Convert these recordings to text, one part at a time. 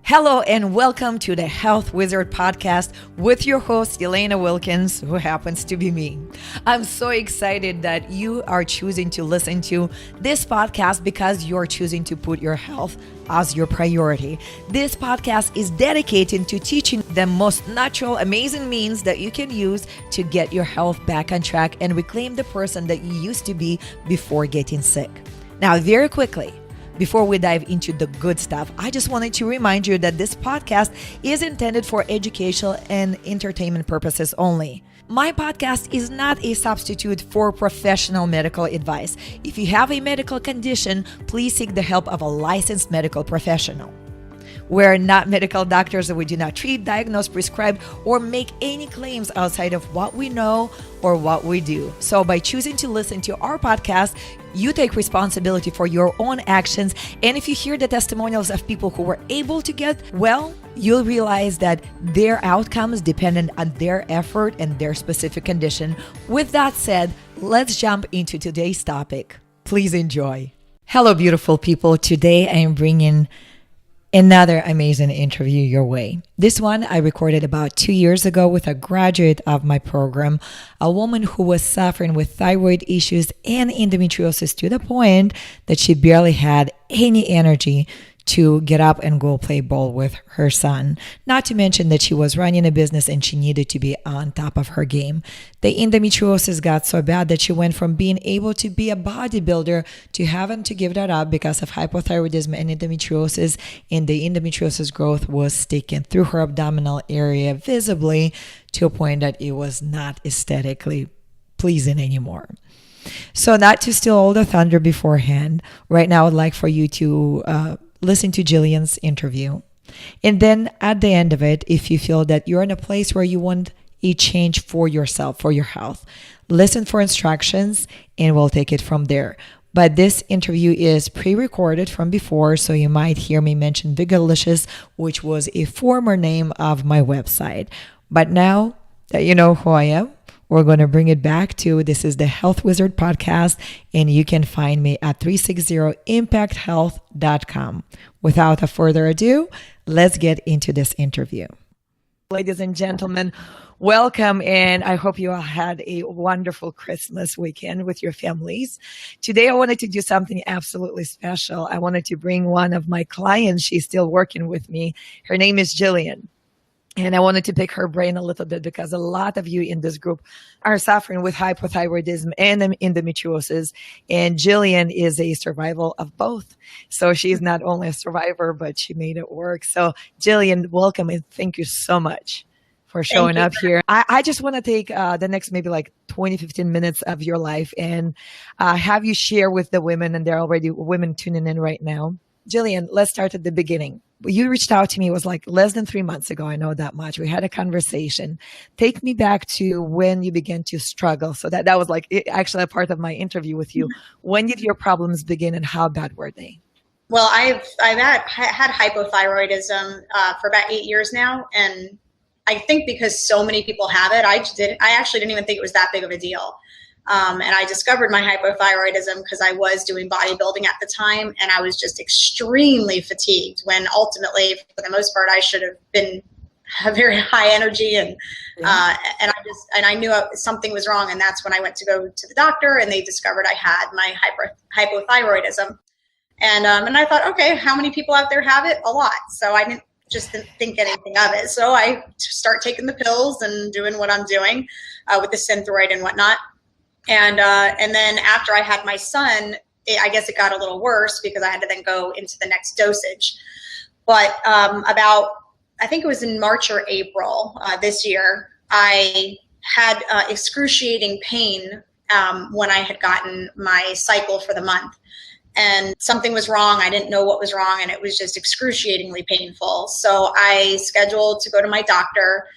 Hello and welcome to the Health Wizard podcast with your host, Elena Wilkins, who happens to be me. I'm so excited that you are choosing to listen to this podcast because you're choosing to put your health as your priority. This podcast is dedicated to teaching the most natural, amazing means that you can use to get your health back on track and reclaim the person that you used to be before getting sick. Now, very quickly, before we dive into the good stuff, I just wanted to remind you that this podcast is intended for educational and entertainment purposes only. My podcast is not a substitute for professional medical advice. If you have a medical condition, please seek the help of a licensed medical professional. We're not medical doctors and we do not treat, diagnose, prescribe, or make any claims outside of what we know or what we do. So by choosing to listen to our podcast, you take responsibility for your own actions. And if you hear the testimonials of people who were able to get well, you'll realize that their outcomes depended on their effort and their specific condition. With that said, let's jump into today's topic. Please enjoy. Hello, beautiful people. Today I am bringing another amazing interview your way. This one I recorded about 2 years ago with a graduate of my program, a woman who was suffering with thyroid issues and endometriosis to the point that she barely had any energy to get up and go play ball with her son. Not to mention that she was running a business and she needed to be on top of her game. The endometriosis got so bad that she went from being able to be a bodybuilder to having to give that up because of hypothyroidism and endometriosis, and the endometriosis growth was sticking through her abdominal area visibly to a point that it was not aesthetically pleasing anymore. So not to steal all the thunder beforehand, right now I'd like for you to listen to Jillian's interview. And then at the end of it, if you feel that you're in a place where you want a change for yourself, for your health, listen for instructions and we'll take it from there. But this interview is pre-recorded from before, so you might hear me mention Vegalicious, which was a former name of my website. But now that you know who I am, we're going to bring it back to this is the Health Wizard podcast, and you can find me at 360impacthealth.com. Without a further ado, let's get into this interview. Ladies and gentlemen, welcome, and I hope you all had a wonderful Christmas weekend with your families. Today, I wanted to do something absolutely special. I wanted to bring one of my clients. She's still working with me. Her name is Jillian. And I wanted to pick her brain a little bit because a lot of you in this group are suffering with hypothyroidism and endometriosis. And Jillian is a survival of both. So she's not only a survivor, but she made it work. So Jillian, welcome and thank you so much for showing up here. I just want to take the next maybe like 20, 15 minutes of your life and have you share with the women, and there are already women tuning in right now. Jillian, let's start at the beginning. You reached out to me, it was like less than 3 months ago. I know that much. We had a conversation. Take me back to when you began to struggle. So that was like actually a part of my interview with you. When did your problems begin and how bad were they? Well, I've had hypothyroidism for about 8 years now. And I think because so many people have it, I actually didn't even think it was that big of a deal. And I discovered my hypothyroidism because I was doing bodybuilding at the time, and I was just extremely fatigued when ultimately, for the most part, I should have been a very high energy and I knew something was wrong. And that's when I went to go to the doctor, and they discovered I had my hypothyroidism. And I thought, okay, how many people out there have it? A lot. So I didn't think anything of it. So I start taking the pills and doing what I'm doing with the Synthroid and whatnot. And then after I had my son, I guess it got a little worse because I had to then go into the next dosage. But I think it was in March or April this year, I had excruciating pain when I had gotten my cycle for the month. And something was wrong. I didn't know what was wrong, and it was just excruciatingly painful. So I scheduled to go to my doctor,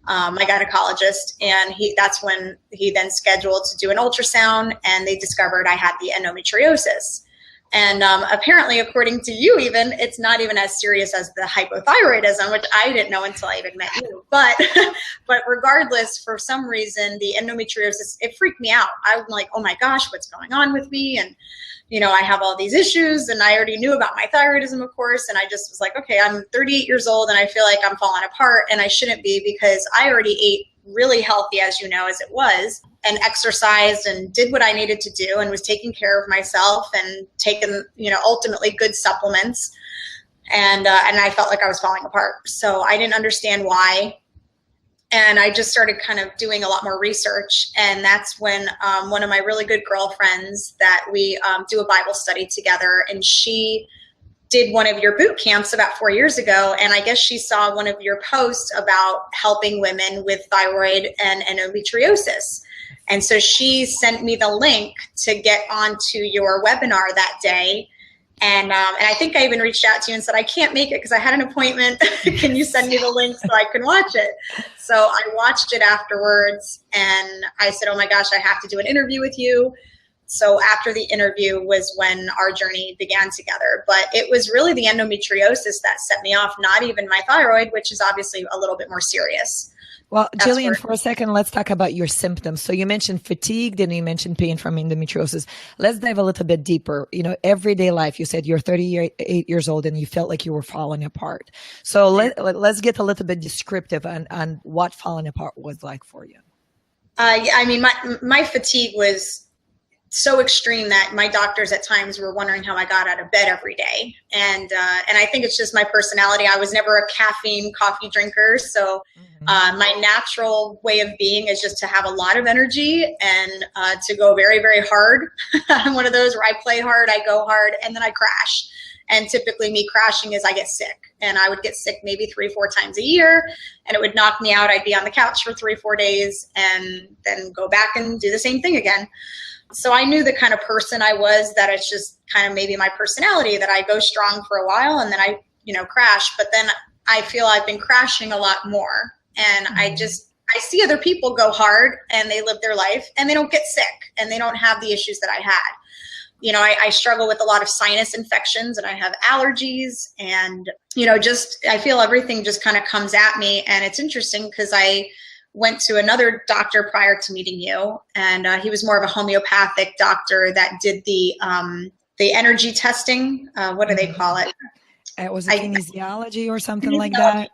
my gynecologist, and that's when he then scheduled to do an ultrasound, and they discovered I had the endometriosis. And apparently, according to you, even it's not even as serious as the hypothyroidism, which I didn't know until I even met you. But but regardless, for some reason, the endometriosis, it freaked me out. I'm like, oh my gosh, what's going on with me? And I have all these issues, and I already knew about my thyroidism, of course. And I just was like, okay, I'm 38 years old, and I feel like I'm falling apart, and I shouldn't be, because I already ate really healthy, as you know, as it was, and exercised and did what I needed to do, and was taking care of myself and taking, ultimately good supplements. And I felt like I was falling apart. So I didn't understand why. And I just started kind of doing a lot more research. And that's when one of my really good girlfriends that we do a Bible study together, and she did one of your boot camps about 4 years ago. And I guess she saw one of your posts about helping women with thyroid and endometriosis. And so she sent me the link to get onto your webinar that day. And I think I even reached out to you and said, I can't make it because I had an appointment. Can you send me the link so I can watch it? So I watched it afterwards, and I said, oh my gosh, I have to do an interview with you. So after the interview was when our journey began together. But it was really the endometriosis that set me off, not even my thyroid, which is obviously a little bit more serious. Well, Jillian, for a second, let's talk about your symptoms. So you mentioned fatigue, then you mentioned pain from endometriosis. Let's dive a little bit deeper. Everyday life, you said you're 38 years old and you felt like you were falling apart. So let's get a little bit descriptive on what falling apart was like for you. I mean, my fatigue was so extreme that my doctors at times were wondering how I got out of bed every day. And I think it's just my personality. I was never a caffeine coffee drinker. So my natural way of being is just to have a lot of energy and to go very, very hard. I'm one of those where I play hard, I go hard, and then I crash. And typically me crashing is I get sick, and I would get sick maybe 3-4 times a year, and it would knock me out. I'd be on the couch for 3-4 days and then go back and do the same thing again. So I knew the kind of person I was, that it's just kind of maybe my personality, that I go strong for a while and then I, crash. But then I feel I've been crashing a lot more. And I see other people go hard and they live their life and they don't get sick and they don't have the issues that I had. I struggle with a lot of sinus infections, and I have allergies, and, I feel everything just kind of comes at me. And it's interesting because I went to another doctor prior to meeting you, and he was more of a homeopathic doctor that did the energy testing. What do they call it? It was kinesiology or something like that.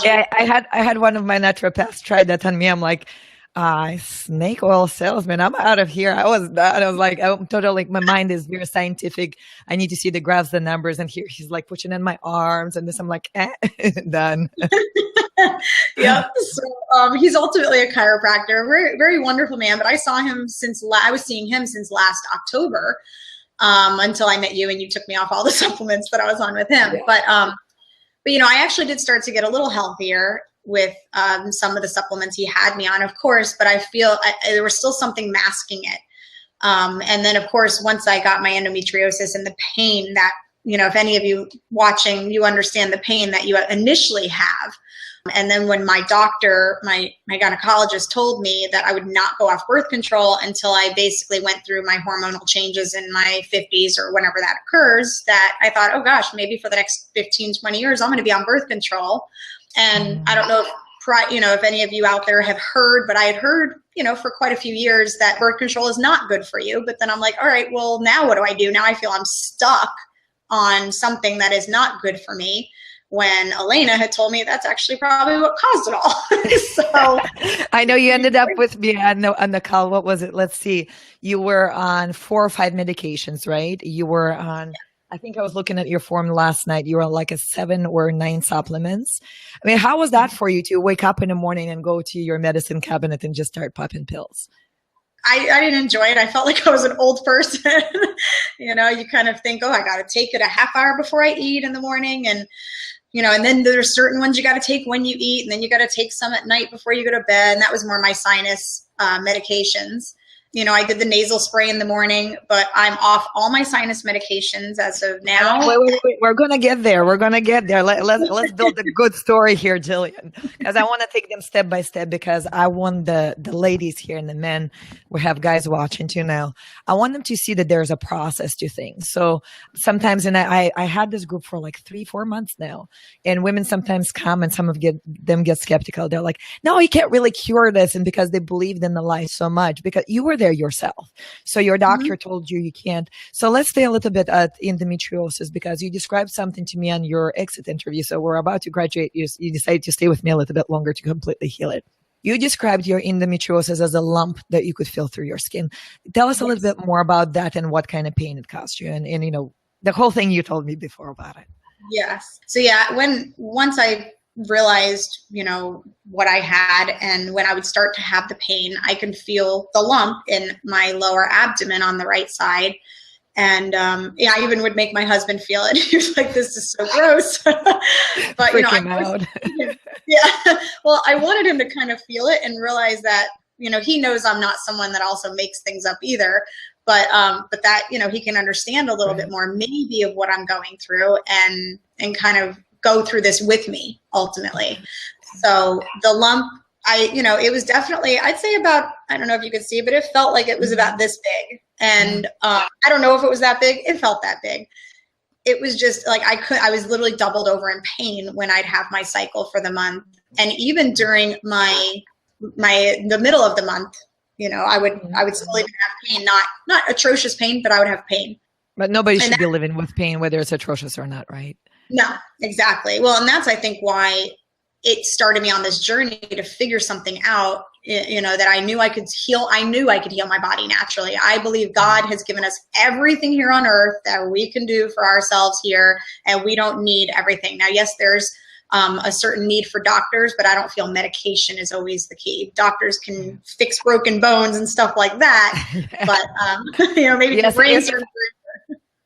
Yeah, I had one of my naturopaths try that on me. I'm like, snake oil salesman, I'm out of here. I was like, I'm totally, my mind is very scientific. I need to see the graphs, the numbers, and here he's like pushing in my arms and this. I'm like, done. Yep. So he's ultimately a chiropractor, very, very wonderful man. But I saw him I was seeing him since last October, until I met you and you took me off all the supplements that I was on with him. Yeah. But I actually did start to get a little healthier with some of the supplements he had me on, of course. But I feel there was still something masking it. And then, of course, once I got my endometriosis and the pain that, if any of you watching, you understand the pain that you initially have. And then when my doctor, my gynecologist, told me that I would not go off birth control until I basically went through my hormonal changes in my 50s or whenever that occurs, that I thought, oh gosh, maybe for the next 15, 20 years, I'm going to be on birth control. And I don't know if any of you out there have heard, but I had heard, for quite a few years that birth control is not good for you. But then I'm like, all right, well, now what do I do? Now I feel I'm stuck on something that is not good for me, when Elena had told me that's actually probably what caused it all. So I know you ended up with me on the call. What was it? Let's see. You were on 4 or 5 medications, right? You were on, I think I was looking at your form last night. You were on like 7 or 9 supplements. I mean, how was that for you to wake up in the morning and go to your medicine cabinet and just start popping pills? I didn't enjoy it. I felt like I was an old person. You kind of think, oh, I got to take it a half hour before I eat in the morning. And then there's certain ones you got to take when you eat, and then you got to take some at night before you go to bed. And that was more my sinus medications. I did the nasal spray in the morning, but I'm off all my sinus medications as of now. Wait. We're going to get there. Let's build a good story here, Jillian, because I want to take them step by step, because I want the ladies here and the men, we have guys watching too now. I want them to see that there's a process to things. So sometimes, and I had this group for like 3-4 months now, and women sometimes come and some of them get skeptical. They're like, no, you can't really cure this. And because they believed in the lie so much, because you were there yourself. So your doctor told you can't. So let's stay a little bit at endometriosis, because you described something to me on your exit interview. So we're about to graduate. You decided to stay with me a little bit longer to completely heal it. You described your endometriosis as a lump that you could feel through your skin. Tell us a little bit more about that and what kind of pain it caused you, and the whole thing you told me before about it. Yes. So once I realized, what I had, and when I would start to have the pain, I could feel the lump in my lower abdomen on the right side. And I even would make my husband feel it. He was like, "This is so gross." But well, I wanted him to kind of feel it and realize that, he knows I'm not someone that also makes things up either. But that, he can understand a little bit more maybe of what I'm going through, and kind of go through this with me ultimately. So the lump, it was definitely, I'd say about, I don't know if you could see, but it felt like it was about this big. And I don't know if it was that big. It felt that big. It was just like, I was literally doubled over in pain when I'd have my cycle for the month. And even during the middle of the month, I would still even have pain, not atrocious pain, but I would have pain. But nobody should be living with pain, whether it's atrocious or not, right? No, exactly. Well, and that's, I think, why it started me on this journey to figure something out, that I knew I could heal. I knew I could heal my body naturally. I believe God has given us everything here on earth that we can do for ourselves here, and we don't need everything. Now, yes, there's a certain need for doctors, but I don't feel medication is always the key. Doctors can fix broken bones and stuff like that, but maybe brain surgery.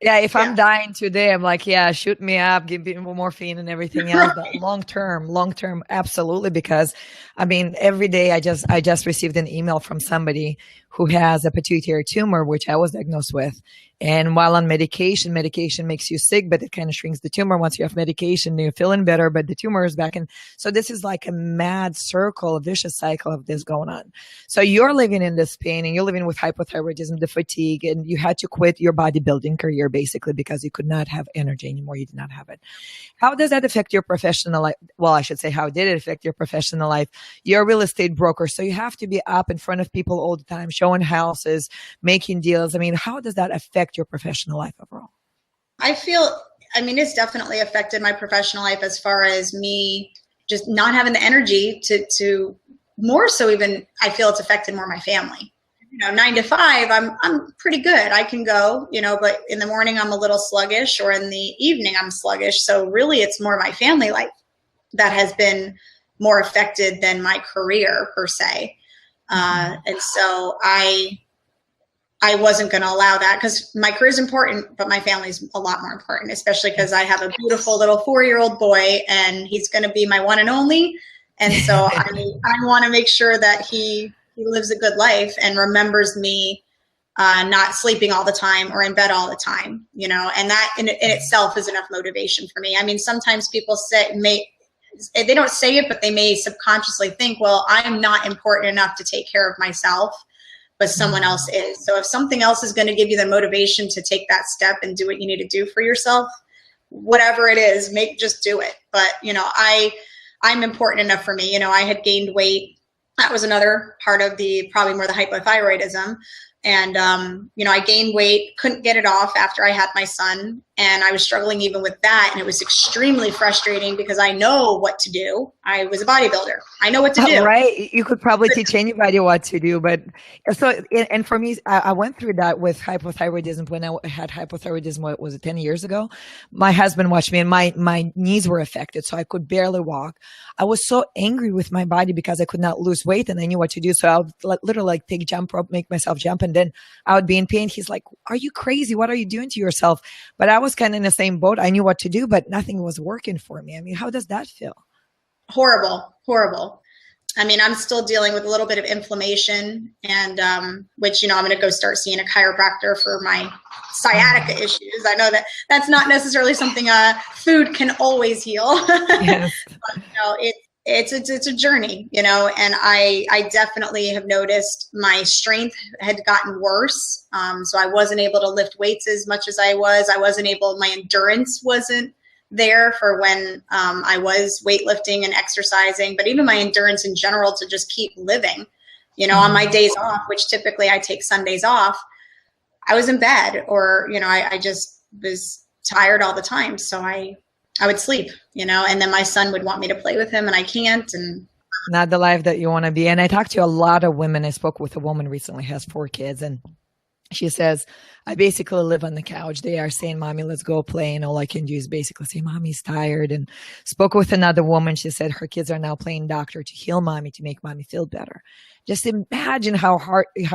Yeah, if I'm dying today, I'm like, shoot me up, give me morphine and everything else. But long term, absolutely. Because every day I just received an email from somebody who has a pituitary tumor, which I was diagnosed with. And while on medication makes you sick, but it kind of shrinks the tumor. Once you have medication, you're feeling better, but the tumor is back. And so this is like a mad circle, a vicious cycle of this going on. So you're living in this pain, and you're living with hypothyroidism, the fatigue, and you had to quit your bodybuilding career basically because you could not have energy anymore. You did not have it. How does that affect your professional life? Well, I should say, how did it affect your professional life? You're a real estate broker, so you have to be up in front of people all the time, showing houses, making deals. How does that affect your professional life overall? I feel, it's definitely affected my professional life as far as me just not having the energy to more so even, I feel it's affected more my family. 9 to 5, I'm pretty good. I can go, but in the morning I'm a little sluggish, or in the evening I'm sluggish. So really it's more my family life that has been more affected than my career per se. And so I wasn't going to allow that, because my career is important, but my family's a lot more important, especially because I have a beautiful little 4-year-old boy, and he's going to be my one and only. And so I want to make sure that he lives a good life and remembers me not sleeping all the time or in bed all the time, and that in itself is enough motivation for me. Sometimes people they don't say it, but they may subconsciously think, well, I'm not important enough to take care of myself, but someone else is. So if something else is going to give you the motivation to take that step and do what you need to do for yourself, whatever it is, just do it. But, I'm important enough for me. I had gained weight. That was another part of probably more the hypothyroidism. And, I gained weight, couldn't get it off after I had my son. And I was struggling even with that. And it was extremely frustrating because I know what to do. I was a bodybuilder. I know what to do. Right. You could probably teach anybody what to do. But and for me, I went through that with hypothyroidism when I had hypothyroidism, what was it, 10 years ago? My husband watched me, and my knees were affected. So I could barely walk. I was so angry with my body because I could not lose weight, and I knew what to do. So I would literally take jump rope, make myself jump, and then I would be in pain. He's like, "Are you crazy? What are you doing to yourself?" But I was kind of in the same boat. I knew what to do, but nothing was working for me. How does that feel? Horrible. I mean, I'm still dealing with a little bit of inflammation, and which, I'm going to go start seeing a chiropractor for my sciatica issues. I know that that's not necessarily something food can always heal. Yes. But, it's a journey, and I definitely have noticed my strength had gotten worse. So I wasn't able to lift weights as much as I was. My endurance wasn't there for when I was weightlifting and exercising, but even my endurance in general to just keep living, on my days off, which typically I take Sundays off, I was in bed, or, I just was tired all the time. So I would sleep, and then my son would want me to play with him, and I can't. And not the life that you want to be. And I talked to a lot of women. I spoke with a woman recently, has 4 kids, and she says, I basically live on the couch. They are saying, Mommy, let's go play. And all I can do is basically say, Mommy's tired. And spoke with another woman. She said her kids are now playing doctor to heal Mommy, to make Mommy feel better. Just imagine how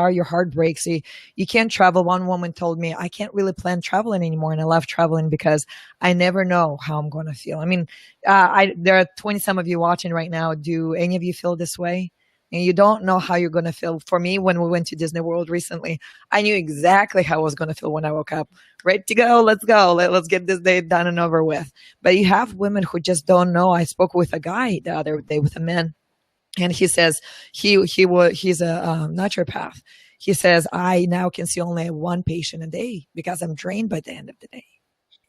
your heart breaks. You can't travel. One woman told me, I can't really plan traveling anymore. And I love traveling because I never know how I'm going to feel. I mean, there are 20 some of you watching right now. Do any of you feel this way? And you don't know how you're going to feel. For me, when we went to Disney World recently, I knew exactly how I was going to feel when I woke up. Ready to go. Let's go. Let's get this day done and over with. But you have women who just don't know. I spoke with a guy the other day, with a man, and he says he's a naturopath. He says, I now can see only 1 patient a day because I'm drained by the end of the day.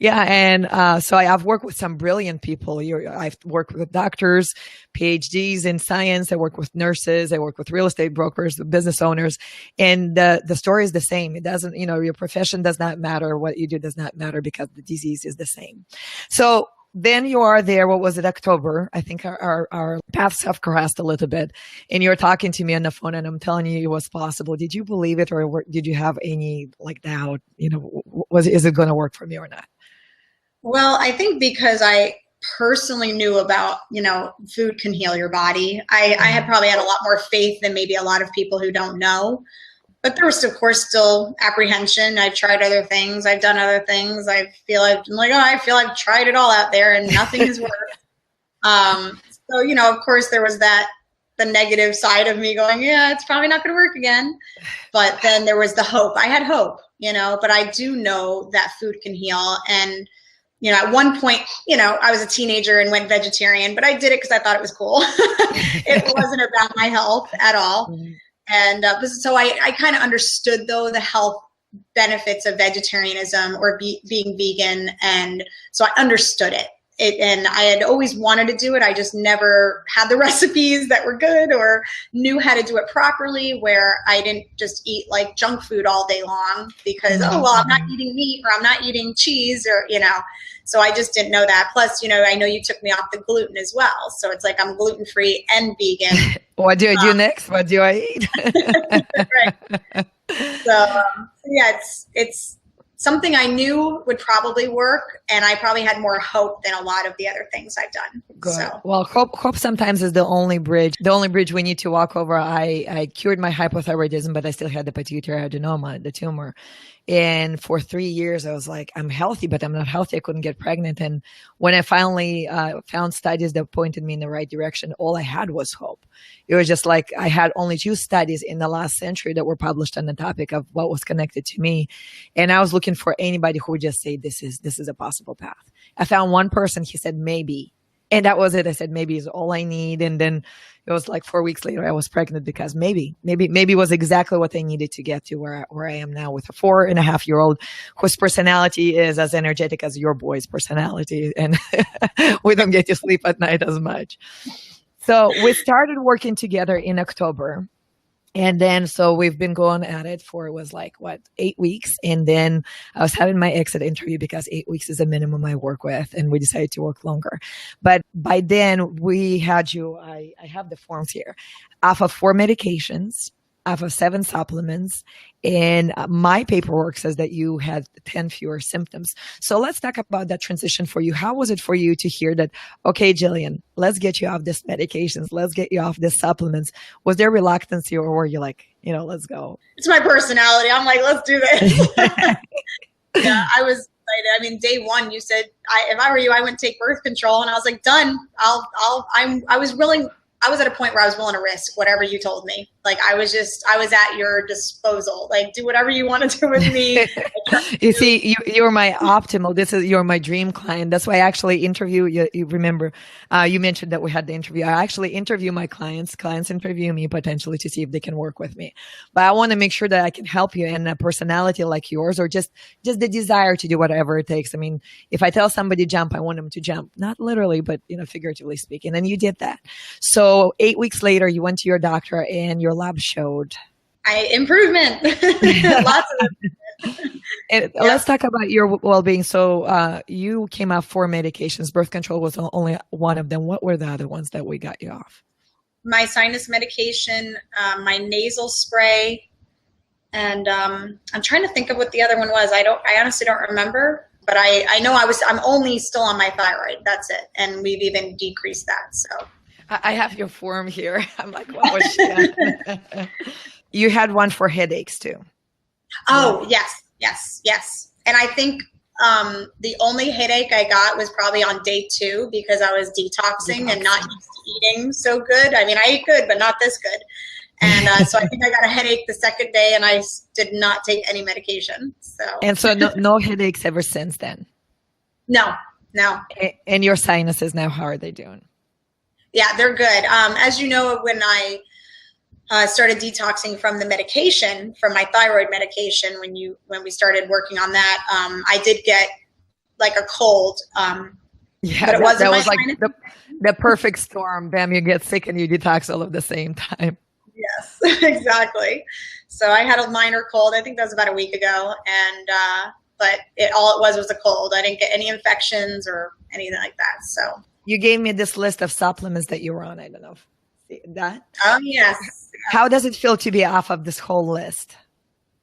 Yeah. And so I've worked with some brilliant people. I've worked with doctors, PhDs in science. I work with nurses. I work with real estate brokers, business owners. And the story is the same. It doesn't, your profession does not matter. What you do does not matter, because the disease is the same. So then you are there. What was it? October. I think our paths have crossed a little bit. And you're talking to me on the phone, and I'm telling you it was possible. Did you believe it, or did you have any doubt? Is it going to work for me or not? Well, I think because I personally knew about, food can heal your body. I had probably had a lot more faith than maybe a lot of people who don't know. But there was, of course, still apprehension. I've tried other things. I've done other things. I feel I've tried it all out there, and nothing has worked. So, of course, there was the negative side of me going, yeah, it's probably not going to work again. But then there was the hope. I had hope, but I do know that food can heal. And at one point, I was a teenager and went vegetarian, but I did it because I thought it was cool. It wasn't about my health at all. Mm-hmm. And so I kind of understood, though, the health benefits of vegetarianism or being vegan. And so I understood it. And I had always wanted to do it. I just never had the recipes that were good or knew how to do it properly, where I didn't just eat like junk food all day long because, I'm not eating meat, or I'm not eating cheese, or, so I just didn't know that. Plus, I know you took me off the gluten as well. So it's like I'm gluten-free and vegan. What do I do next? What do I eat? Right. So, yeah, it's something I knew would probably work, and I probably had more hope than a lot of the other things I've done. Good. So. Well, hope sometimes is the only bridge we need to walk over. I cured my hypothyroidism, but I still had the pituitary adenoma, the tumor. And for 3 years, I was like, I'm healthy, but I'm not healthy. I couldn't get pregnant. And when I finally found studies that pointed me in the right direction, all I had was hope. It was just like I had only 2 studies in the last century that were published on the topic of what was connected to me. And I was looking for anybody who would just say, this is a possible path. I found one person, he said, maybe. And that was it. I said, maybe is all I need. And then it was like 4 weeks later, I was pregnant, because maybe was exactly what I needed to get to where I am now, with a 4.5-year-old whose personality is as energetic as your boy's personality. And we don't get to sleep at night as much. So we started working together in October. And then, so we've been going at it for, it was like, 8 weeks. And then I was having my exit interview, because 8 weeks is a minimum I work with, and we decided to work longer. But by then we had you, I have the forms here, off of 4 medications, off of 7 supplements, and my paperwork says that you had 10 fewer symptoms. So let's talk about that transition for you. How was it for you to hear that, okay, Jillian, let's get you off these medications, let's get you off these supplements? Was there reluctancy, or were you like, let's go? It's my personality. I'm like, let's do this. Yeah, I was excited. I mean, day one, you said, if I were you, I wouldn't take birth control. And I was like, done. I was willing I was at a point where I was willing to risk whatever you told me. Like I was at your disposal. Like do whatever you want to do with me. You see, you're my optimal. You're my dream client. That's why I actually interview you. You remember, you mentioned that we had the interview. I actually interview my clients. Clients interview me potentially to see if they can work with me. But I want to make sure that I can help you, and a personality like yours, or just the desire to do whatever it takes. I mean, if I tell somebody jump, I want them to jump, not literally, but figuratively speaking. And you did that. So 8 weeks later, you went to your doctor, and your lab showed improvement. Lots of And let's talk about your well-being. So you came off 4 medications. Birth control was only one of them. What were the other ones that we got you off? My sinus medication, my nasal spray, and I'm trying to think of what the other one was. I honestly don't remember, but I know I'm only still on my thyroid. That's it. And we've even decreased that. So I have your form here. I'm like, what was she on? You had one for headaches too. Oh, yes. And I think the only headache I got was probably on day 2 because I was detoxing and not used to eating so good. I mean, I ate good, but not this good. And so I think I got a headache the second day, and I did not take any medication. So no headaches ever since then? No. And your sinuses now, how are they doing? Yeah, they're good. As you know, when I started detoxing from the medication, from my thyroid medication, when we started working on that, I did get like a cold. But it wasn't that was like the perfect storm. Bam, you get sick and you detox all at the same time. Yes, exactly. So I had a minor cold. I think that was about a week ago, and but all it was a cold. I didn't get any infections or anything like that. So you gave me this list of supplements that you were on. I don't know that. Oh yes. How does it feel to be off of this whole list?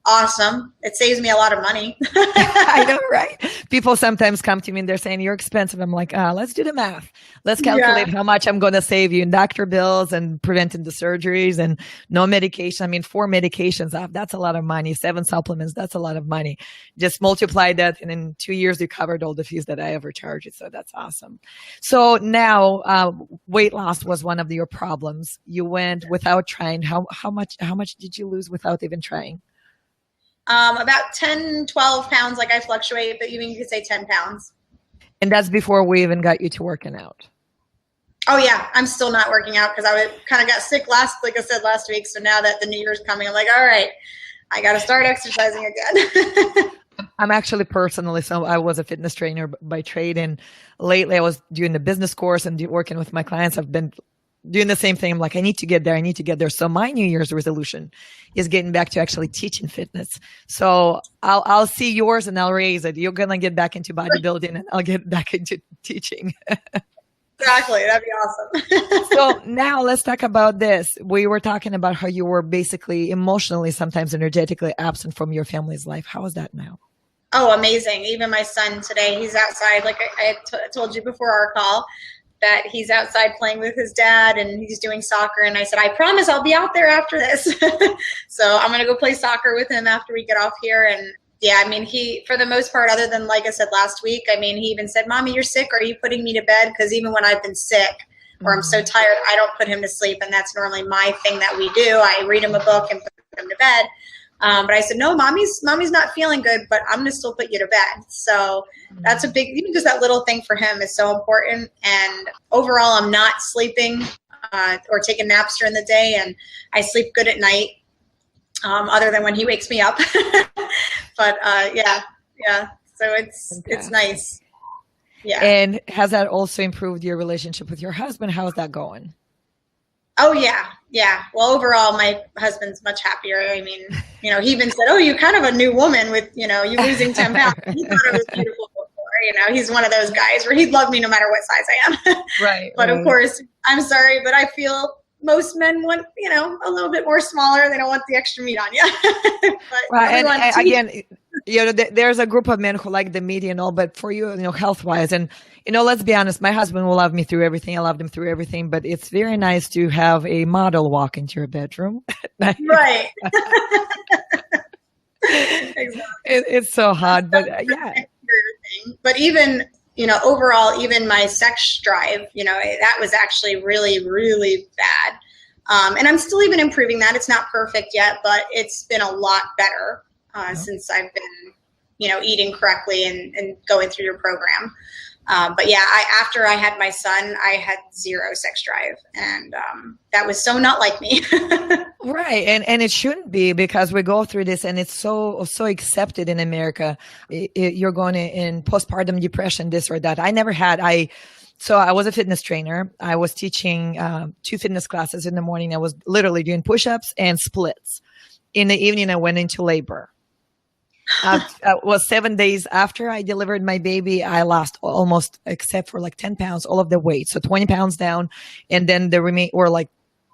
Awesome. It saves me a lot of money. I know, right? People sometimes come to me and they're saying, you're expensive. I'm like, let's do the math. Let's calculate how much I'm going to save you in doctor bills and preventing the surgeries and no medication. I mean, 4 medications off, that's a lot of money. 7 supplements, that's a lot of money. Just multiply that. And in 2 years, you covered all the fees that I ever charged. So that's awesome. So now weight loss was one of your problems. You went without trying. How much did you lose without even trying? About 10, 12 pounds. Like I fluctuate, but you could say 10 pounds. And that's before we even got you to working out. Oh yeah. I'm still not working out because I kind of got sick like I said last week. So now that the new year's coming, I'm like, all right, I got to start exercising again. I'm actually personally, so I was a fitness trainer by trade. And lately I was doing the business course and working with my clients. I've been doing the same thing. I'm like, I need to get there. So my New Year's resolution is getting back to actually teaching fitness. So I'll see yours and I'll raise it. You're going to get back into bodybuilding and I'll get back into teaching. Exactly. That'd be awesome. So now let's talk about this. We were talking about how you were basically emotionally, sometimes energetically absent from your family's life. How is that now? Oh, amazing. Even my son today, he's outside. Like I told you before our call, that he's outside playing with his dad and he's doing soccer. And I said, I promise I'll be out there after this. So I'm going to go play soccer with him after we get off here. And yeah, I mean, he, for the most part, other than like I said last week, I mean, he even said, Mommy, you're sick. Are you putting me to bed? Because even when I've been sick or I'm so tired, I don't put him to sleep. And that's normally my thing that we do. I read him a book and put him to bed. But I said, no, mommy's not feeling good, but I'm going to still put you to bed. So that's a big, even just that little thing for him is so important. And overall, I'm not sleeping or taking naps during the day. And I sleep good at night, other than when he wakes me up. But yeah. So it's nice. Yeah. And has that also improved your relationship with your husband? How's that going? Oh, yeah. Yeah. Well, overall, my husband's much happier. I mean, he even said, oh, you're kind of a new woman with, you losing 10 pounds. He thought it was beautiful before. He's one of those guys where he'd love me no matter what size I am. Right. But of course, I'm sorry, but I feel most men want, a little bit more smaller. They don't want the extra meat on you. But right. And again, there's a group of men who like the meat and all, but for you, health-wise, and, let's be honest, my husband will love me through everything. I loved him through everything, but it's very nice to have a model walk into your bedroom. Right. Exactly. It's so hard, but yeah. But even overall, even my sex drive, that was actually really, really bad. And I'm still even improving that. It's not perfect yet, but it's been a lot better since I've been, eating correctly and going through your program. But yeah, after I had my son, I had zero sex drive, and that was so not like me. Right. And it shouldn't be, because we go through this and it's so accepted in America. You're going in postpartum depression, this or that. I never had. So I was a fitness trainer. I was teaching 2 fitness classes in the morning. I was literally doing push-ups and splits. In the evening, I went into labor. Was 7 days after I delivered my baby. I lost almost, except for like 10 pounds, all of the weight. So 20 pounds down. And then the remaining were like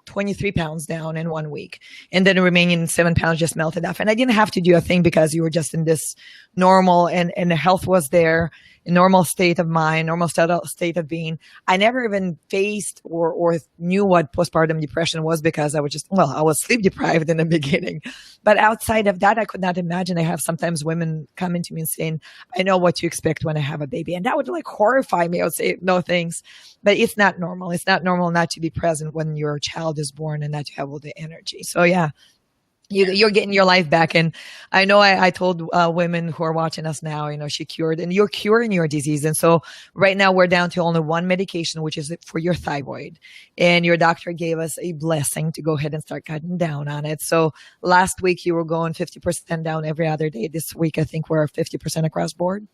23 pounds down in 1 week. And then the remaining 7 pounds just melted off. And I didn't have to do a thing, because you were just in this normal, and the health was there, a normal state of mind, normal state of being. I never even faced or knew what postpartum depression was, because I was sleep deprived in the beginning. But outside of that, I could not imagine. I have sometimes women coming to me and saying, I know what to expect when I have a baby. And that would like horrify me. I would say, no thanks. But it's not normal. It's not normal not to be present when your child is born and not to have all the energy. So yeah. You're getting your life back. And I know I told women who are watching us now, she cured, and you're curing your disease. And so right now we're down to only one medication, which is for your thyroid. And your doctor gave us a blessing to go ahead and start cutting down on it. So last week you were going 50% down every other day. This week, I think we're 50% across board.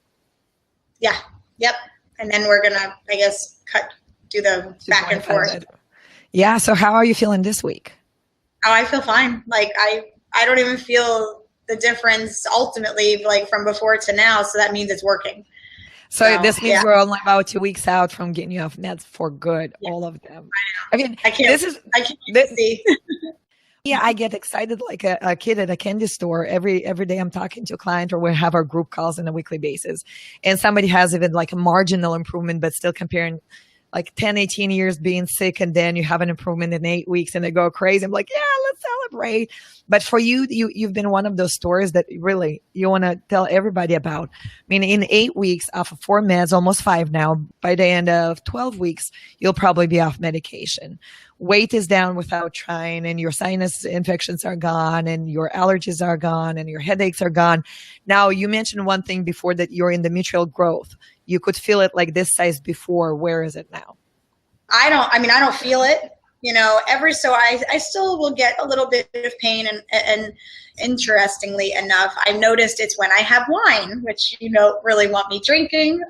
Yeah. Yep. And then we're going to, I guess, do the back and forth. Yeah. So how are you feeling this week? Oh, I feel fine. Like I don't even feel the difference ultimately, like from before to now. So that means it's working. So this means we're only about 2 weeks out from getting you off meds for good. Yeah. All of them. I mean, I can't see. Yeah, I get excited like a kid at a candy store. Every day I'm talking to a client, or we have our group calls on a weekly basis, and somebody has even like a marginal improvement, but still comparing like 10, 18 years being sick, and then you have an improvement in 8 weeks and they go crazy. I'm like, yeah, let's celebrate. But for you've been one of those stories that really you want to tell everybody about. I mean, in 8 weeks off of 4 meds, almost 5 now, by the end of 12 weeks, you'll probably be off medication. Weight is down without trying, and your sinus infections are gone, and your allergies are gone, and your headaches are gone. Now, you mentioned one thing before, that your endometrial growth, you could feel it like this size before. Where is it now? I don't feel it, I still will get a little bit of pain, and interestingly enough, I've noticed it's when I have wine, which you don't really want me drinking.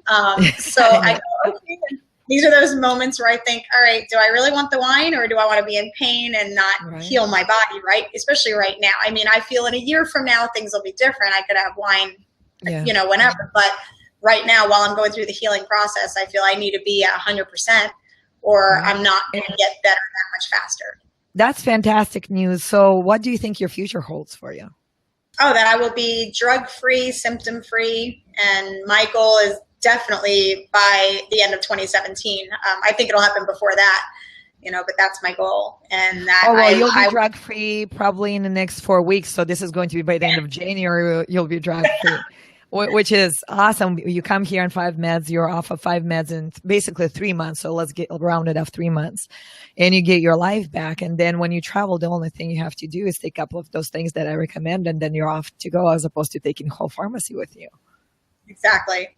So I go, okay. These are those moments where I think, all right, do I really want the wine, or do I want to be in pain and not heal my body, right? Especially right now. I mean, I feel in a year from now, things will be different. I could have wine, whenever. But right now, while I'm going through the healing process, I feel I need to be at 100%, or I'm not going to get better that much faster. That's fantastic news. So what do you think your future holds for you? Oh, that I will be drug-free, symptom-free. And my goal is definitely by the end of 2017. I think it'll happen before that, but that's my goal. And that you'll be drug free probably in the next 4 weeks. So this is going to be by the end of January, you'll be drug free, which is awesome. You come here on 5 meds, you're off of 5 meds in basically 3 months. So let's get rounded off 3 months, and you get your life back. And then when you travel, the only thing you have to do is take a couple of those things that I recommend, and then you're off to go, as opposed to taking whole pharmacy with you. Exactly.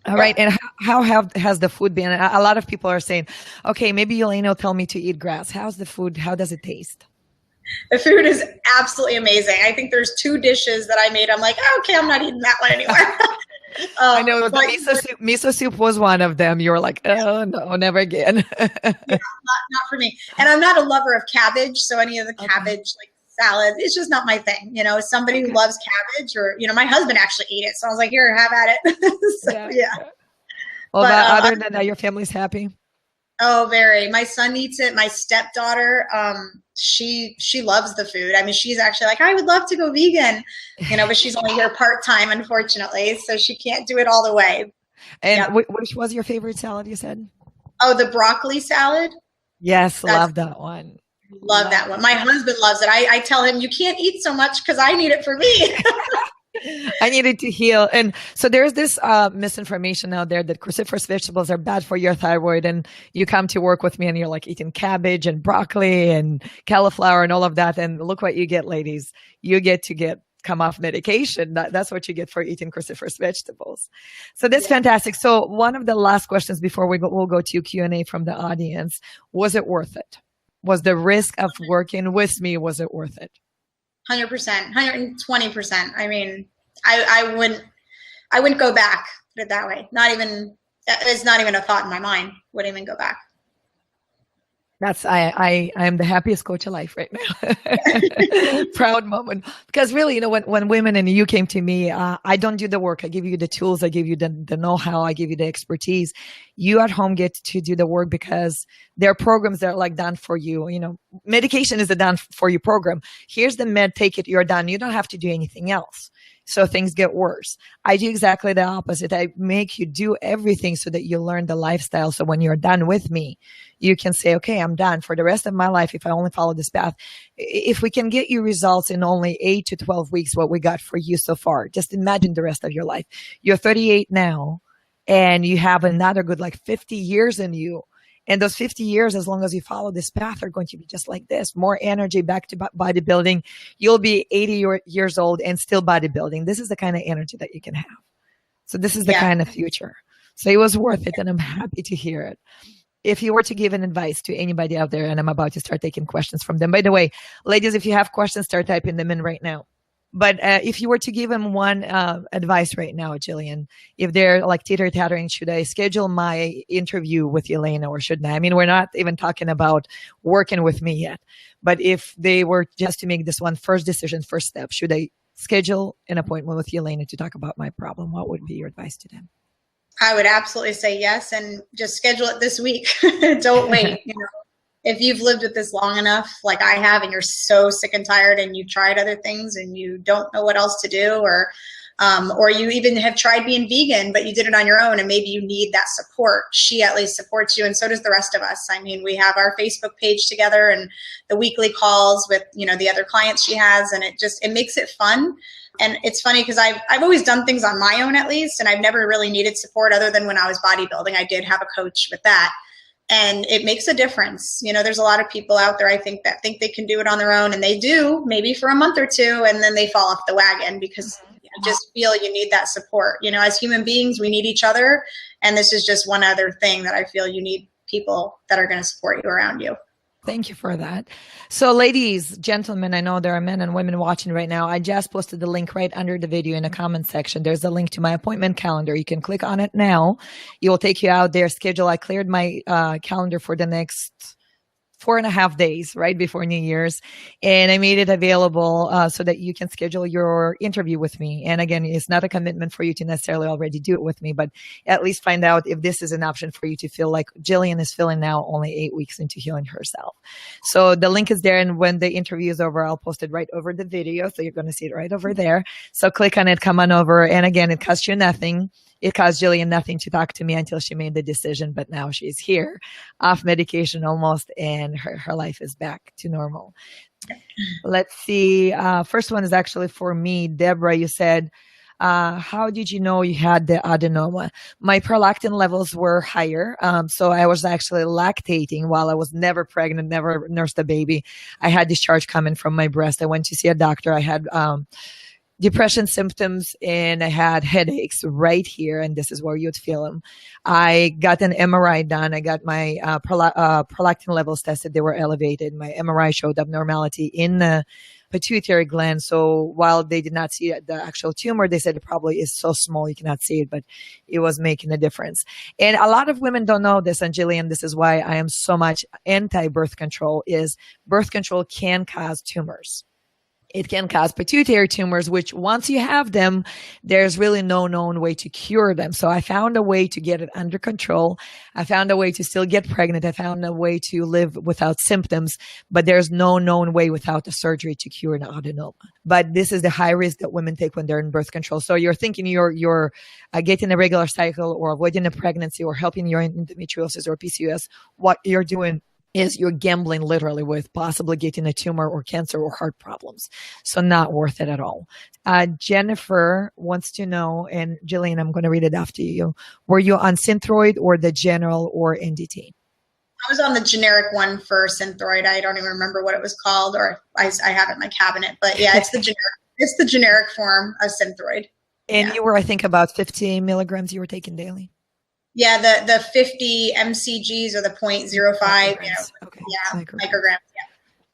All right. And how has the food been? A lot of people are saying, okay, maybe Elena will tell me to eat grass. How's the food? How does it taste? The food is absolutely amazing. I think there's 2 dishes that I made. I'm like, okay, I'm not eating that one anymore. I know the miso soup was one of them. You were like, oh no, never again. Not for me. And I'm not a lover of cabbage. So any of the cabbage, like salad, it's just not my thing. Somebody who loves cabbage, or, my husband actually ate it. So I was like, here, have at it. Yeah. Well, other than that, your family's happy? Oh, very. My son eats it. My stepdaughter, she loves the food. I mean, she's actually like, I would love to go vegan, but she's only here part-time, unfortunately. So she can't do it all the way. And which was your favorite salad, you said? Oh, the broccoli salad. Yes. Love that one. Love that one. My husband loves it. I tell him, you can't eat so much because I need it for me. I needed to heal. And so there's this misinformation out there that cruciferous vegetables are bad for your thyroid. And you come to work with me and you're like eating cabbage and broccoli and cauliflower and all of that. And look what you get, ladies. You get to come off medication. That's what you get for eating cruciferous vegetables. So that's fantastic. So one of the last questions before we'll go to Q&A from the audience. Was it worth it? Was the risk of working with me, was it worth it? 100%, 120%. I mean, I wouldn't go back, put it that way. It's not even a thought in my mind. Wouldn't even go back. I am the happiest coach alive right now. Proud moment. Because really, when women and you came to me, I don't do the work. I give you the tools. I give you the know-how. I give you the expertise. You at home get to do the work because there are programs that are like done for you. Medication is a done for you program. Here's the med, take it, you're done. You don't have to do anything else. So things get worse. I do exactly the opposite. I make you do everything so that you learn the lifestyle. So when you're done with me, you can say, okay, I'm done for the rest of my life. If I only follow this path, if we can get you results in only 8 to 12 weeks, what we got for you so far, just imagine the rest of your life. You're 38 now and you have another good 50 years in you. And those 50 years, as long as you follow this path, are going to be just like this. More energy back to bodybuilding. You'll be 80 years old and still bodybuilding. This is the kind of energy that you can have. So this is the kind of future. So it was worth it, and I'm happy to hear it. If you were to give an advice to anybody out there, and I'm about to start taking questions from them. By the way, ladies, if you have questions, start typing them in right now. But if you were to give them one advice right now, Jillian, if they're like teeter-tottering, should I schedule my interview with Elena or shouldn't I? I mean, we're not even talking about working with me yet. But if they were just to make this one first decision, first step, should I schedule an appointment with Elena to talk about my problem? What would be your advice to them? I would absolutely say yes, and just schedule it this week. Don't wait. If you've lived with this long enough, like I have, and you're so sick and tired and you've tried other things and you don't know what else to do, or you even have tried being vegan, but you did it on your own and maybe you need that support. She at least supports you, and so does the rest of us. I mean, we have our Facebook page together and the weekly calls with, the other clients she has, and it makes it fun. And it's funny because I've always done things on my own at least, and I've never really needed support other than when I was bodybuilding. I did have a coach with that. And it makes a difference. There's a lot of people out there, I think, that think they can do it on their own, and they do, maybe for a month or two, and then they fall off the wagon because you just feel you need that support. As human beings, we need each other. And this is just one other thing that I feel you need people that are going to support you around you. Thank you for that. So ladies, gentlemen, I know there are men and women watching right now. I just posted the link right under the video in the comment section. There's a link to my appointment calendar. You can click on it now. It will take you out there. Schedule. I cleared my calendar for the next 4.5 days, right before New Year's. And I made it available so that you can schedule your interview with me. And again, it's not a commitment for you to necessarily already do it with me, but at least find out if this is an option for you to feel like Jillian is feeling now, only 8 weeks into healing herself. So the link is there. And when the interview is over, I'll post it right over the video. So you're going to see it right over there. So click on it, come on over. And again, it costs you nothing. It cost Jillian nothing to talk to me until she made the decision, but now she's here, off medication almost, and her life is back to normal. Let's see. First one is actually for me. Deborah, you said, how did you know you had the adenoma? My prolactin levels were higher. So I was actually lactating while I was never pregnant, never nursed a baby. I had discharge coming from my breast. I went to see a doctor. I had depression symptoms and I had headaches right here. And this is where you'd feel them. I got an MRI done. I got my prolactin levels tested. They were elevated. My MRI showed abnormality in the pituitary gland. So while they did not see the actual tumor, they said it probably is so small you cannot see it, but it was making a difference. And a lot of women don't know this. And Jillian, this is why I am so much anti-birth control, is birth control can cause tumors. It can cause pituitary tumors, which once you have them, there's really no known way to cure them. So I found a way to get it under control. I found a way to still get pregnant. I found a way to live without symptoms, but there's no known way without the surgery to cure an adenoma. But this is the high risk that women take when they're in birth control. So you're thinking you're getting a regular cycle or avoiding a pregnancy or helping your endometriosis or PCOS. What you're doing is you're gambling literally with possibly getting a tumor or cancer or heart problems. So not worth it at all. Jennifer wants to know, and Jillian, I'm going to read it after you. Were you on Synthroid or the general or NDT? I was on the generic one for Synthroid. I don't even remember what it was called, or I have it in my cabinet. But yeah, it's the generic. It's the generic form of Synthroid. And you were, I think, about 50 milligrams you were taking daily. Yeah, the 50 mcgs or the 0.05. Micrograms. Okay. Yeah, micrograms.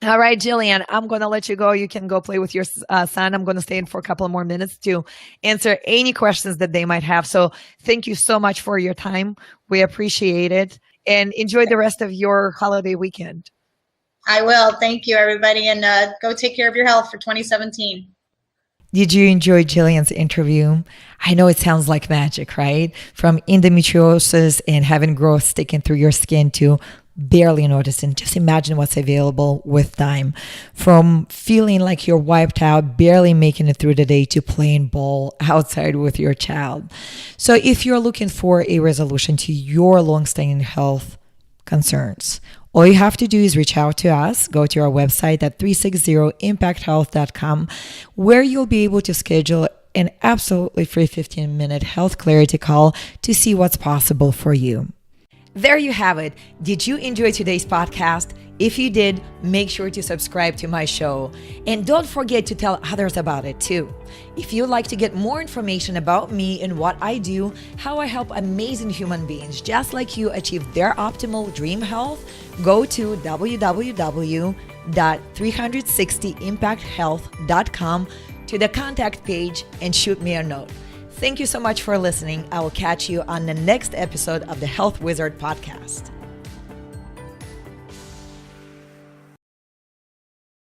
Yeah. All right, Jillian, I'm going to let you go. You can go play with your son. I'm going to stay in for a couple of more minutes to answer any questions that they might have. So thank you so much for your time. We appreciate it. And enjoy the rest of your holiday weekend. I will. Thank you, everybody. And go take care of your health for 2017. Did you enjoy Jillian's interview? I know it sounds like magic, right? From endometriosis and having growth sticking through your skin to barely noticing. Just imagine what's available with time. From feeling like you're wiped out, barely making it through the day, to playing ball outside with your child. So if you're looking for a resolution to your long-standing health concerns, all you have to do is reach out to us. Go to our website at 360impacthealth.com, where you'll be able to schedule an absolutely free 15-minute health clarity call to see what's possible for you. There you have it. Did you enjoy today's podcast? If you did, make sure to subscribe to my show. And don't forget to tell others about it too. If you'd like to get more information about me and what I do, how I help amazing human beings just like you achieve their optimal dream health, go to www.360impacthealth.com to the contact page and shoot me a note. Thank you so much for listening. I will catch you on the next episode of the Health Wizard podcast.